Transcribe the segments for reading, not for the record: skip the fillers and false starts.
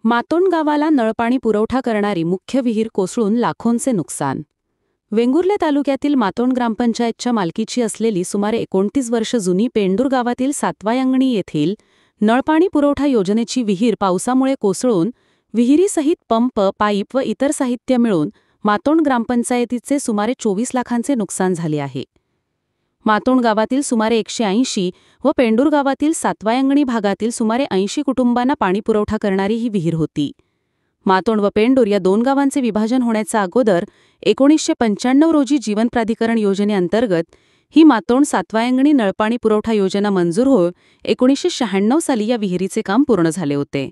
मातोंड गावाला नळपाणी पुरवठा करणारी मुख्य विहीर कोसळून लाखोंचे नुकसान. वेंगुर्ले तालुक्यातील मातोंड ग्रामपंचायतच्या मालकीची असलेली सुमारे 29 वर्ष जुनी पेंडूर गावातील सातवायंगणी येथील नळपाणी पुरवठा योजनेची विहीर पावसामुळे कोसळून विहिरीसहित पंप, पाईप व इतर साहित्य मिळून मातोंड ग्रामपंचायतीचे सुमारे 24 लाखांचे नुकसान झाले आहे. मातोंड गावातील सुमारे 180 व पेंडूर गावातील सातवायंगणी भागातील सुमारे 80 कुटुंबांना पाणीपुरवठा करणारी ही विहीर होती. मातोंड व पेंडूर या दोन गावांचे विभाजन होण्याच्या अगोदर 1995 रोजी जीवन प्राधिकरण योजनेअंतर्गत ही मातोंड सातवायंगणी नळपाणी पुरवठा योजना मंजूर होऊन 1996 साली या विहिरीचे काम पूर्ण झाले होते.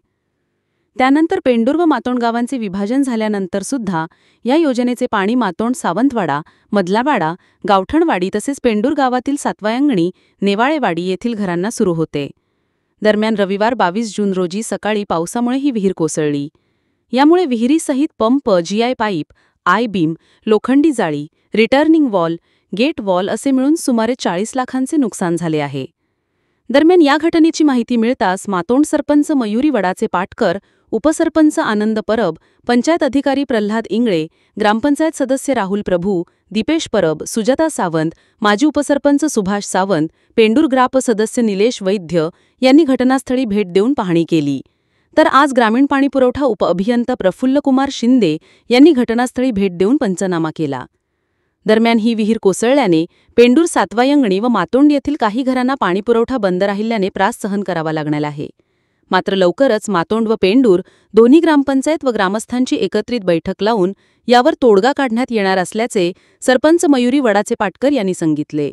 त्यानंतर पेंडूर व मातोंड गावांचे विभाजन झाल्यानंतर सुद्धा या योजनेचे पाणी मातोंड सावंतवाडा, मधलावाडा, गावठणवाडी तसेच पेंडूर गावातील सातवायंगणी, नेवाळेवाडी येथील घरांना सुरू होते. दरम्यान रविवार 22 जून रोजी सकाळी पावसामुळे ही विहीर कोसळली. यामुळे विहिरीसहित pump, GI pipe, I beam, लोखंडी जाळी, रिटर्निंग वॉल, गेट वॉल असे मिळून सुमारे 40 लाखांचे नुकसान झाले आहे. दरम्यान या घटनेची माहिती मिळताच मातोंड सरपंच मयुरी वडाचे पाटकर, उपसरपंच आनंद परब, पंचायत अधिकारी प्रल्हाद इंगळे, ग्रामपंचायत सदस्य राहुल प्रभू, दीपेश परब, सुजाता सावंत, माजी उपसरपंच सुभाष सावंत, पेंडूर ग्राप सदस्य निलेश वैद्य यांनी घटनास्थळी भेट देऊन पाहणी केली. तर आज ग्रामीण पाणीपुरवठा उपअभियंता प्रफुल्लकुमार शिंदे यांनी घटनास्थळी भेट देऊन पंचनामा केला. दरम्यान ही विहीर कोसळल्याने पेंडूर, सातवायंगणी व मातोंड येथील काही घरांना पाणीपुरवठा बंद राहिल्याने त्रास सहन करावा लागणार आहे. मात्र लवकरच मातोंड व पेंडूर दोन्ही ग्रामपंचायत व ग्रामस्थांची एकत्रित बैठक लावून यावर तोडगा काढण्यात येणार असल्याचे सरपंच मयुरी वडाचे पाटकर यांनी सांगितले.